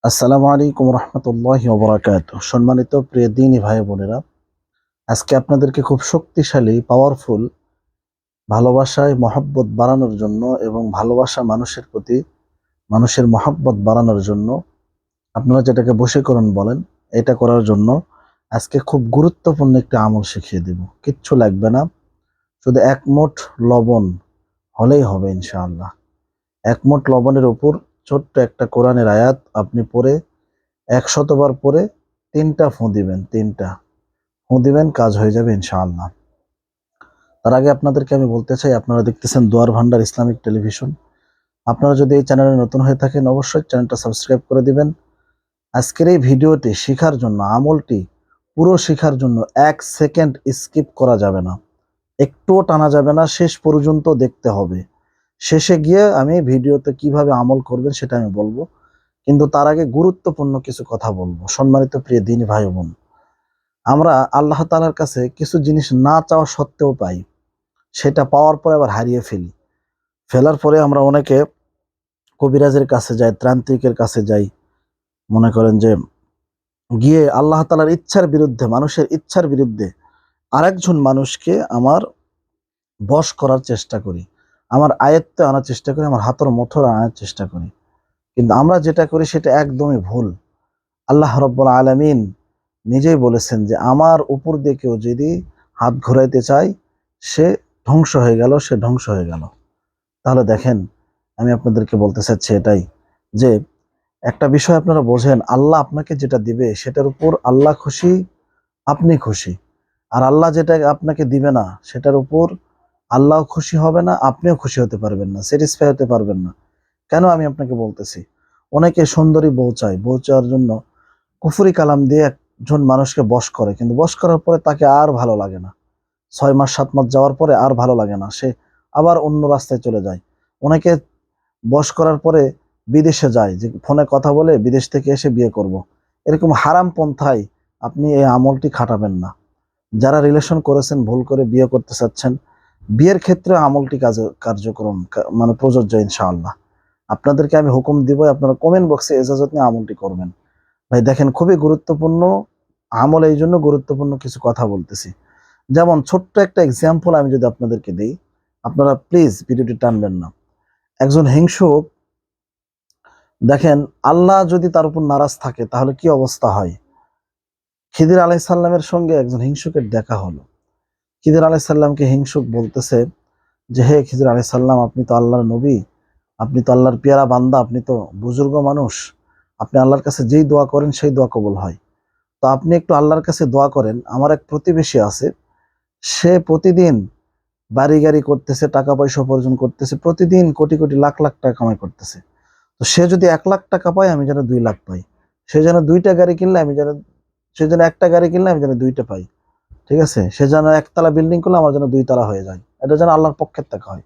আসসালামু আলাইকুম রহমতুল্লাহি ওয়া বারাকাতুহু। সম্মানিত প্রিয় দিনী ভাই বোনেরা, আজকে আপনাদেরকে খুব শক্তিশালী পাওয়ারফুল ভালোবাসায় মহব্বত বাড়ানোর জন্য এবং ভালোবাসা মানুষের প্রতি মানুষের মহব্বত বাড়ানোর জন্য, আপনারা যেটাকে বশীকরণ বলেন, এটা করার জন্য আজকে খুব গুরুত্বপূর্ণ একটি আমল শিখিয়ে দেব। কিচ্ছু লাগবে না, শুধু এক মুঠ লবণ হলেই হবে ইনশাআল্লাহ। এক মুঠ লবণের উপর ছোট্ট একটা কোরআনের আয়াত আপনি পড়ে ১০০ বার পরে ৩টা ফুঁ দিবেন। ৩টা ফুঁ দিবেন, কাজ হয়ে যাবে ইনশাআল্লাহ। তার আগে আপনাদেরকে আমি বলতে চাই, আপনারা দেখতেছেন দোয়ার ভান্ডার ইসলামিক টেলিভিশন। আপনারা যদি এই চ্যানেলে নতুন হয়ে থাকেন, অবশ্যই চ্যানেলটা সাবস্ক্রাইব করে দিবেন। আজকের এই ভিডিওটি শেখার জন্য, আমলটি পুরো শেখার জন্য ১ সেকেন্ড স্কিপ করা যাবে না, একটুও টানা যাবে না, শেষ পর্যন্ত দেখতে হবে। শেষে গিয়ে আমি ভিডিওতে কিভাবে আমল করবেন সেটা আমি বলবো, কিন্তু তার আগে গুরুত্বপূর্ণ কিছু কথা বলবো। সম্মানিত প্রিয় দিনী ভাই বোন, আমরা আল্লাহ তাআলার কাছে কিছু জিনিস না চাওয়া সত্ত্বেও পাই, সেটা পাওয়ার পরে আবার হারিয়ে ফেলি। ফেলার পরে আমরা অনেকে কবিরাজের কাছে যাই, ত্রান্ত্রিকের কাছে যাই, মনে করেন যে গিয়ে আল্লাহ তাআলার ইচ্ছার বিরুদ্ধে, মানুষের ইচ্ছার বিরুদ্ধে আরেকজন মানুষকে আমার বশ করার চেষ্টা করি, আমার আয়ত্তে আনার চেষ্টা করি, আমার হাতের মুঠোয় আনার চেষ্টা করি। কিন্তু আমরা যেটা করি সেটা একদমই ভুল। আল্লাহ রাব্বুল আলামিন নিজেই বলেছেন যে আমার উপর দিয়ে কেউ যদি হাত ঘুরাইতে চায়, সে ধ্বংস হয়ে গেল, সে ধ্বংস হয়ে গেল। তাহলে দেখেন, আমি আপনাদেরকে বলতে চাচ্ছি এটাই, যে একটা বিষয় আপনারা বোঝেন, আল্লাহ আপনাকে যেটা দিবে সেটার উপর আল্লাহ খুশি, আপনি খুশি। আর আল্লাহ যেটা আপনাকে দিবে না সেটার উপর আল্লাহ খুশি হবে না, আপনিও খুশি হতে পারবেন না, স্যাটিসফাই হতে পারবেন না। কেন আমি আপনাকে বলতেছি, অনেকে সুন্দরী বউ চায়, বউ চাওয়ার জন্য কুফরি কালাম দিয়ে একজন মানুষকে বশ করে, কিন্তু বশ করার পরে তাকে আর ভালো লাগে না। ৬ মাস ৭ মাস যাওয়ার পরে আর ভালো লাগে না, সে আবার অন্য রাস্তায় চলে যায়। অনেকে বশ করার পরে বিদেশে যায়, যে ফোনে কথা বলে বিদেশ থেকে এসে বিয়ে করব। এরকম হারাম পন্থায় আপনি এই আমলটি খাটাবেন না। যারা রিলেশন করেছেন, ভুল করে বিয়ে করতে চাচ্ছেন, বিয়ের ক্ষেত্রে আমলটি কার্যক্রম মানে প্রযোজ্য ইনশাআল্লাহ। আপনাদেরকে আমি হুকুম দিব, আপনারা কমেন্ট বক্সে এজাজত নিয়ে আমলটি করবেন। ভাই দেখেন, খুবই গুরুত্বপূর্ণ আমল, এই জন্য গুরুত্বপূর্ণ কিছু কথা বলতেছি। যেমন ছোট্ট একটা এক্সাম্পল আমি যদি আপনাদেরকে দিই, আপনারা প্লিজ ভিডিওটি টানবেন না। একজন হিংসুক, দেখেন আল্লাহ যদি তার উপর নারাজ থাকে তাহলে কি অবস্থা হয়। খিদির আলাইহিস সালামের সঙ্গে একজন হিংসুকের দেখা হলো। খিদির আলাইহিস সালামকে হিংসুক বলতেছে যে, হে খিদির আলাইহিস সালাম, আপনি তো আল্লাহর নবী, আপনি তো আল্লাহর পেয়ারা বান্দা, আপনি তো বুজুর্গ মানুষ, আপনি আল্লাহর কাছে যেই দোয়া করেন সেই দোয়া কবুল হয়। তো আপনি একটু আল্লাহর কাছে দোয়া করেন, আমার এক প্রতিবেশী আছে, সে প্রতিদিন বাড়ি গাড়ি করতেছে, টাকা পয়সা উপার্জন করতেছে, প্রতিদিন কোটি কোটি লাখ লাখ টাকা কামাই করতেছে। তো সে যদি ১ লাখ টাকা পায়, আমি যেন ২ লাখ পাই। সে যেন ২টা গাড়ি কিনলে আমি যেন, সে যেন একটা গাড়ি কিনলে আমি যেন ২টা পাই। ঠিক আছে, সে যেন একতলা বিল্ডিং করলে আমার যেন ২ তলা হয়ে যায়। এটা যেন আল্লাহর পক্ষের টাকা হয়।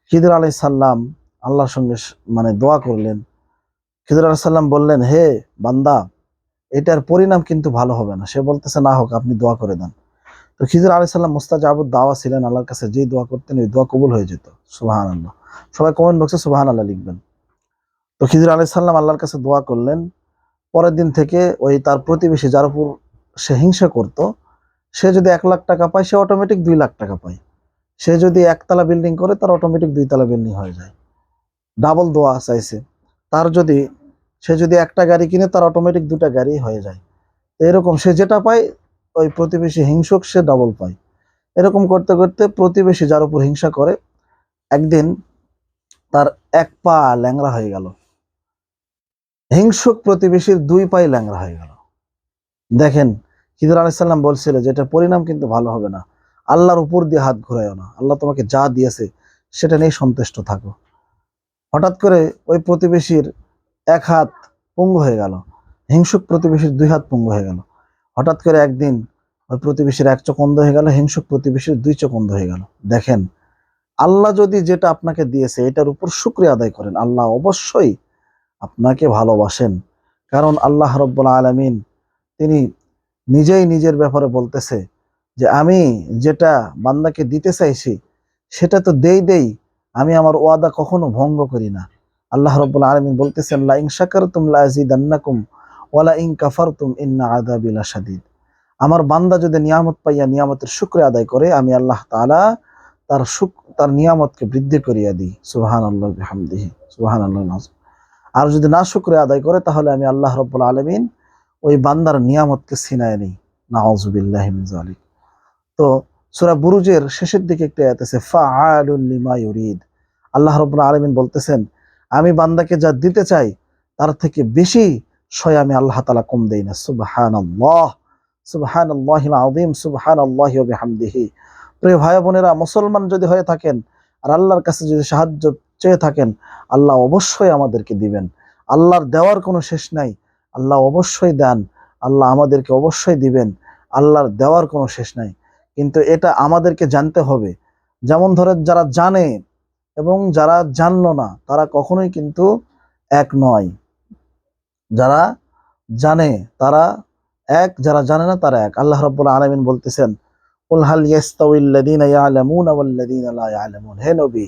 খিদির আলাইহিস সালাম আল্লাহর সঙ্গে মানে দোয়া করলেন। খিদির আলাইহিস সালাম বললেন, হে বান্দা, এটার পরিণাম কিন্তু ভালো হবে না। সে বলতেছে, না হোক, আপনি দোয়া করে দেন। তো খিজির আলাইহিস সালাম মুস্তাজাবুদ দাওয়া ছিলেন, আল্লাহর কাছে যেই দোয়া করতেন ওই দোয়া কবুল হয়ে যেত। সুবহানাল্লাহ। সবাই কমেন্ট বক্সে সুবহানাল্লাহ লিখবেন। তো খিজির আলাইহিস সালাম আল্লাহর কাছে দোয়া করলেন। পরের দিন থেকে ওই তার প্রতিবেশী, যার উপর সে হিংসা করত, সে যদি ১ লাখ টাকা পায়, সে অটোমেটিক ২ লাখ টাকা পায়। সে যদি একতলা বিল্ডিং করে, তার অটোমেটিক ২ তলা বিল্ডিং হয়ে যায়। ডাবল দোয়া চাইছে। তার যদি, সে যদি একটা গাড়ি কিনে, তার অটোমেটিক ২টা গাড়ি হয়ে যায়। এরকম সে যেটা পায়, ওই প্রতিবেশী হিংসুক সে ডাবল পায়। এরকম করতে করতে প্রতিবেশী যার উপর হিংসা করে, একদিন তার ১ পা ল্যাংড়া হয়ে গেল। হিংসুক প্রতিবেশীর ২ পাই ল্যাংড়া হয়ে গেল। দেখেন, খিদির আলাইহিস সালাম বলছিল যে এটার পরিণাম কিন্তু ভালো হবে না। আল্লাহর উপর দিয়ে হাত ঘুরাইও না, আল্লাহ তোমাকে যা দিয়েছে সেটা নিয়ে সন্তুষ্ট থাকো। হঠাৎ করে ওই প্রতিবেশীর ১ হাত পঙ্গু হয়ে গেল, হিংসুক প্রতিবেশীর ২ হাত পঙ্গু হয়ে গেল। হঠাৎ করে একদিন ওই প্রতিবেশীর ১ চোখ অন্ধ হয়ে গেল, হিংসুক প্রতিবেশীর ২ চোখ অন্ধ হয়ে গেল। দেখেন, আল্লাহ যদি যেটা আপনাকে দিয়েছে এটার উপর শুকরিয়া আদায় করেন, আল্লাহ অবশ্যই আপনাকে ভালোবাসেন। কারণ আল্লাহ রাব্বুল আলামিন তিনি নিজেই নিজের ব্যাপারে বলতেছে যে, আমি যেটা বান্দাকে দিতে চাইছি সেটা তো দেই, আমি আমার ওয়াদা কখনো ভঙ্গ করি না। আল্লাহ রাব্বুল আলামিন বলতেছেন, লা ইন শাকারতুম লা আযীদান্নাকুম ওয়া লা ইন কাফারতুম ইন্না আযাবি লাশাদীদ। আমার বান্দা যদি নিয়ামত পাইয়া নিয়ামতের শুকরিয়া আদায় করে, আমি আল্লাহ তাআলা তার নিয়ামতকে বৃদ্ধি করিয়া দিই। সুবহানাল্লাহি ওয়া বিহামদিহি, সুবহানাল্লাহিল আযীম। আর যদি না শুকরিয়া আদায় করে, তাহলে আমি আল্লাহ রাব্বুল আলামিন ওই বান্দার নিয়ামতকে ছিনায় নিই। নাউযু বিল্লাহি মিন যালিক। তো সূরা বুরুজের শেষের দিকে একটা আয়াত আছে, ফাআলুল লিমা ইউরিদ। আল্লাহ রাব্বুল আলামিন বলতেছেন, আমি বান্দাকে যা দিতে চাই তার থেকে বেশি আমি আল্লাহ তাআলা কম দেই না। সুবহানাল্লাহ, সুবহানাল্লাহিল আযীম, সুবহানাল্লাহি ওয়া বিহামদিহি। প্রিয় ভাই বোনেরা, মুসলমান যদি হয়ে থাকেন আর আল্লাহর কাছে যদি সাহায্য চেয়ে থাকেন, আল্লাহ অবশ্যই আমাদেরকে দিবেন। আল্লাহর দেওয়ার কোনো শেষ নাই। আল্লাহ অবশ্যই দেন, আল্লাহ আমাদেরকে অবশ্যই দিবেন। আল্লাহর দেওয়ার কোনো শেষ নাই, কিন্তু এটা আমাদেরকে জানতে হবে। যেমন ধরেন, যারা জানে এবং যারা জানলো না, তারা কখনোই কিন্তু এক নয়। যারা জানে তারা এক, যারা জানে না তারা এক। আল্লাহ রাব্বুল আলামিন বলতেছেন, কুল হাল ইয়াস্তাউইল্লাযীনা ইয়ালামুনা ওয়াল্লাযীনা লা ইয়ালামুন। হে নবী,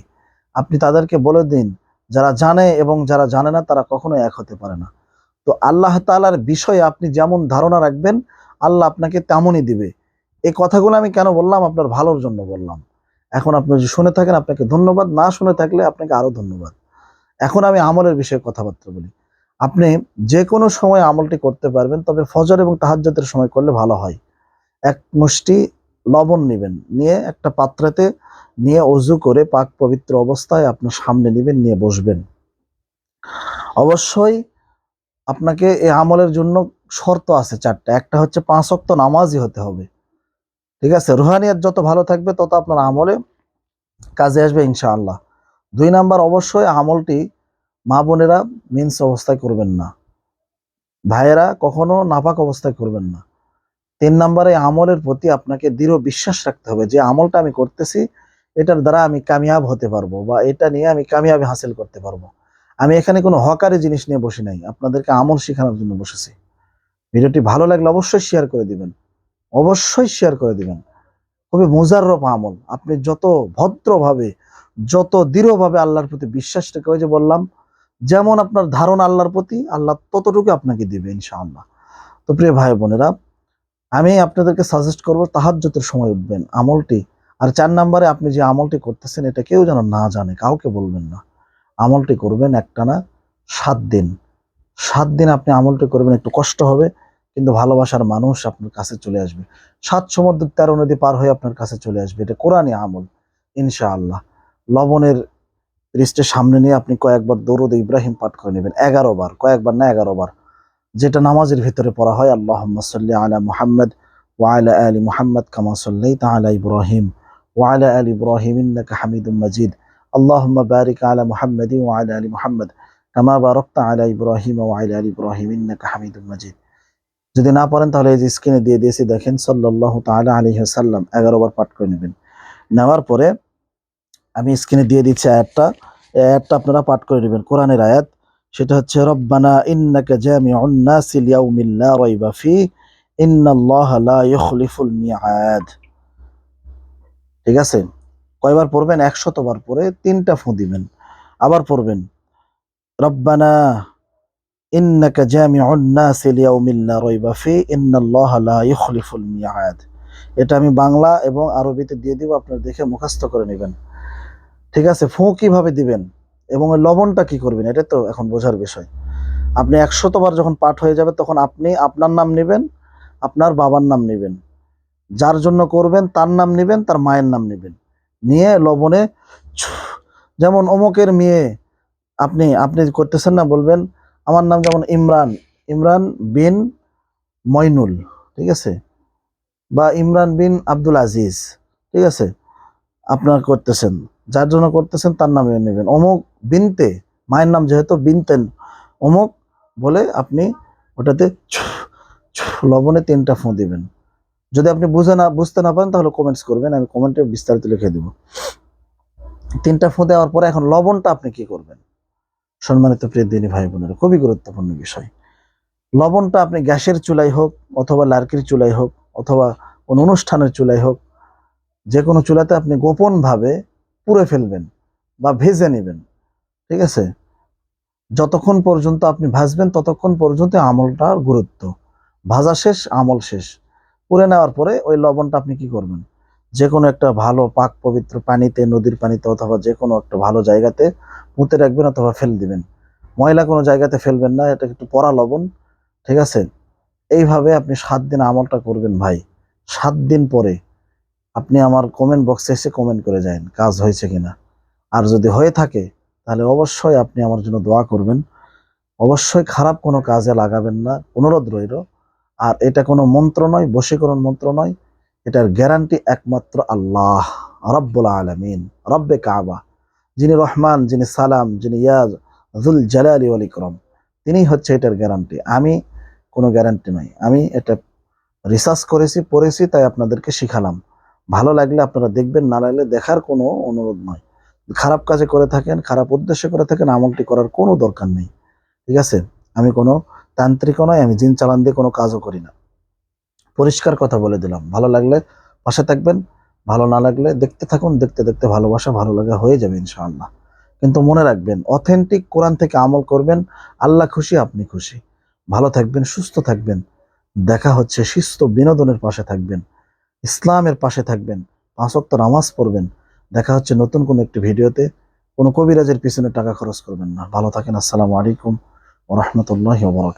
আপনি তাদেরকে বলে দিন, যারা জানে এবং যারা জানে না তারা কখনোই এক হতে পারে না। তো আল্লাহ তাআলার বিষয়ে আপনি যেমন ধারণা রাখবেন, আল্লাহ আপনাকে তেমনই দিবে। এই কথাগুলো আমি কেন বললাম? আপনার ভালোর জন্য বললাম। এখন আপনি যদি শুনে থাকেন, আপনাকে ধন্যবাদ। না শুনে থাকলে আপনাকে আরো ধন্যবাদ। এখন আমি আমলের বিষয়ে কথাবার্তা বলি। আপনি যে কোনো সময় আমলটি করতে পারবেন, তবে ফজর এবং তাহাজ্জুদের সময় করলে ভালো হয়। এক মুষ্টি লবণ নেবেন, নিয়ে একটা পাত্রেতে নিয়ে অজু করে পাক পবিত্র অবস্থায় আপনার সামনে নেবেন, নিয়ে বসবেন। অবশ্যই আপনাকে এই আমলের জন্য শর্ত আছে 4টা। একটা হচ্ছে 5 ওয়াক্ত নামাজই হতে হবে। ঠিক আছে? রুহানিয়াত যত ভালো থাকবে, তত আপনার আমলে কাজে আসবে ইনশাআল্লাহ। 2 নাম্বার, অবশ্যই আমলটি মা বোনেরা মিন্স অবস্থায় করবেন না। ভাইয়েরা কখনো নাপাক অবস্থায় করবেন না। 3 নাম্বারে, আমলের প্রতি আপনাকে দৃঢ় বিশ্বাস রাখতে হবে যে আমলটা আমি করতেছি, এটার দ্বারা আমি কামিয়াব হতে পারবো, বা এটা নিয়ে আমি কামিয়াবি হাসিল করতে পারবো। আমি এখানে কোনো হকারি জিনিস নিয়ে বসি নাই, আপনাদেরকে আমল শেখানোর জন্য বসেছি। ভিডিওটি ভালো লাগলে অবশ্যই শেয়ার করে দিবেন, অবশ্যই শেয়ার করে দিবেন। খুবই মুজাররফ আমল। আপনি যত ভদ্রভাবে, যত দৃঢ়ভাবে আল্লাহর প্রতি বিশ্বাস রেখে, ওই যে বললাম, যেমন আপনার ধারণা আল্লাহর প্রতি, আল্লাহ ততটুকু আপনাকে দিবে ইনশাআল্লাহ। তো প্রিয় ভাই বোনেরা, আমি আপনাদেরকে সাজেস্ট করব তাহাজ্জুদের সময় উঠবেন, আমলটি। আর 4 নাম্বারে, আপনি যে আমলটি করতেছেন এটা কেউ যেন না জানে, কাউকে বলবেন না। আমলটি করবেন একটানা 7 দিন। 7 দিন আপনি আমলটি করবেন, একটু কষ্ট হবে, কিন্তু ভালোবাসার মানুষ আপনার কাছে চলে আসবে। 7 সমুদ্র 13 নদী পার হয়ে আপনার কাছে চলে আসবে। এটা কোরআনী আমল ইনশাআল্লাহ। লবণের রিস্টের সামনে নিয়ে আপনি কয়েকবার দরুদ ইব্রাহিম পাঠ করে নেবেন, 11 বার, কয়েকবার না 11 বার, যেটা নামাজের ভিতরে পড়া হয়। আল্লাহুম্মা সাল্লি আলা মুহাম্মদ ওয়া আলা আলি মুহাম্মদ কামা সাল্লাইতা আলা ইব্রাহিম ওয়া আলা আলি ইব্রাহিম ইন্নাকা হামিদুম মাজিদ। আল্লাহুম্মা বারিক আলা মুহাম্মাদি ওয়া আলা আলি মুহাম্মদ কামা বারাকতা আলা ইব্রাহিম ওয়া আলা আলি ইব্রাহিম ইন্নাকা হামিদুম মাজিদ। যদি না পারেন, তাহলে এই যে স্ক্রিনে দিয়ে দিয়েছি, দেখেন, সাল্লাল্লাহু তাআলা আলাইহি ওয়াসাল্লাম 11 বার পাঠ করে নেবেন। নেওয়ার পরে আমি স্ক্রিনে দিয়ে দিচ্ছি আয়াতটা, এই আয়াতটা আপনারা পাঠ করে নেবেন, কোরআনের আয়াত। সেটা হচ্ছে, রব্বানা ইন্নাকা জামিউন নাসি লিয়াউমিন লা রাইবা ফিহি ইন্নাল্লাহা লা ইউখলিফুল মিআদ। ঠিক আছে? কয়বার পড়বেন? 100 বার পরে 3টা ফু দিবেন। আবার পড়বেন, রব্বানা ইন্নাকা জামিউন নাসি লিয়াউমিন লা রাইবা ফিহি ইন্নাল্লাহা লা ইউখলিফুল মিআদ। এটা আমি বাংলা এবং আরবিতে দিয়ে দিব, আপনারা দেখে মুখস্থ করে নেবেন। ঠিক আছে? ফু কিভাবে দিবেন এবং ওই লবণটা কি করবেন, এটা তো এখন বোঝার বিষয়। আপনি 100 বার যখন পাঠ হয়ে যাবে, তখন আপনি আপনার নাম নেবেন, আপনার বাবার নাম নেবেন, যার জন্য করবেন তার নাম নেবেন, তার মায়ের নাম নেবেন, নিয়ে লবণে যেমন অমুকের মেয়ে আপনি আপনি করতেছেন না, বলবেন আমার নাম যেমন ইমরান, ইমরান বিন মইনুল, ঠিক আছে, বা ইমরান বিন আব্দুল আজিজ। ঠিক আছে? আপনার করতেছেন, যার জন্য করতেছেন তার নামে নেবেন। অমুক বিনতে, মায়ের নাম যেহেতু বিনতেন অমুক বলে, আপনি ওটাতে লবণে 3টা ফু দিবেন। যদি আপনি বুঝতে না পারেন, তাহলে কমেন্টস করবেন, আমি কমেন্টে বিস্তারিত লিখে দিব। 3টা ফু দেওয়ার পরে এখন লবণটা আপনি কি করবেন? সম্মানিত প্রিয় দিনী ভাই বোনেরা, খুবই গুরুত্বপূর্ণ বিষয়। লবণটা আপনি গ্যাসের চুলাই হোক, অথবা লার্কির চুলাই হোক, অথবা কোনো অনুষ্ঠানের চুলাই হোক, যে কোনো চুলাতে আপনি গোপন ভাবে পুড়ে ফেলবেন বা ভেজে নেবেন। ঠিক আছে? যতক্ষণ পর্যন্ত আপনি ভাজবেন ততক্ষণ পর্যন্ত আমলটার গুরুত্ব। ভাজা শেষ, আমল শেষ। পুড়ে নেওয়ার পরে ওই লবণটা আপনি কি করবেন, যে কোনো একটা ভালো পাক পবিত্র পানিতে, নদীর পানিতে অথবা যে কোনো একটা ভালো জায়গাতে পুঁতে রাখবেন অথবা ফেলে দিবেন। ময়লা কোনো জায়গাতে ফেলবেন না, এটা একটু পরা লবণ, ঠিক আছে? এইভাবে আপনি 7 দিন আমলটা করবেন ভাই। 7 দিন পরে আপনি আমার কমেন্ট বক্সে এসে কমেন্ট করে যান কাজ হয়েছে কিনা। আর যদি হয়ে থাকে তাহলে অবশ্যই আপনি আমার জন্য দোয়া করবেন। অবশ্যই খারাপ কোনো কাজে লাগাবেন না, অনুরোধ রইল। আর এটা কোনো মন্ত্র নয়, বশীকরণ মন্ত্র নয়। এটার গ্যারান্টি একমাত্র আল্লাহ রাব্বুল আলামিন, রব্বে কাবা, যিনি রহমান, যিনি সালাম, যিনি ইয়াজ যুল জালালি ওয়াল ইকরাম, তিনিই হচ্ছে এটার গ্যারান্টি। আমি কোনো গ্যারান্টি নয়। আমি এটা রিসার্চ করেছি, পড়েছি, তাই আপনাদেরকে শিখালাম। ভালো লাগলে আপনারা দেখবেন, না লাগলে দেখার কোনো অনুরোধ নয়। খারাপ কাজে করে থাকেন, খারাপ উদ্দেশ্যে করে থাকেন, আমলটি করার কোনো দরকার নেই। ঠিক আছে? আমি কোনো তান্ত্রিকও নয়, আমি জিন চালান দিয়ে কোনো কাজও করি না। পরিষ্কার কথা বলে দিলাম। ভালো লাগলে পাশে থাকবেন, ভালো না লাগলে দেখতে থাকুন, দেখতে দেখতে ভালোবাসা ভালো লাগা হয়ে যাবে ইনশাআল্লাহ। কিন্তু মনে রাখবেন, অথেন্টিক কোরআন থেকে আমল করবেন, আল্লাহ খুশি, আপনি খুশি। ভালো থাকবেন, সুস্থ থাকবেন। দেখা হচ্ছে শিস্ত বিনোদনের পাশে থাকবেন, ইসলামের পাশে থাকবেন, 5 ওয়াক্ত নামাজ পড়বেন। দেখা হচ্ছে নতুন কোনো একটি ভিডিওতে। কোনো কবিরাজের পিছনে টাকা খরচ করবেন না। ভালো থাকেন। আসসালামু আলাইকুম ওয়া রাহমাতুল্লাহি ওয়া বারাকাতুহু।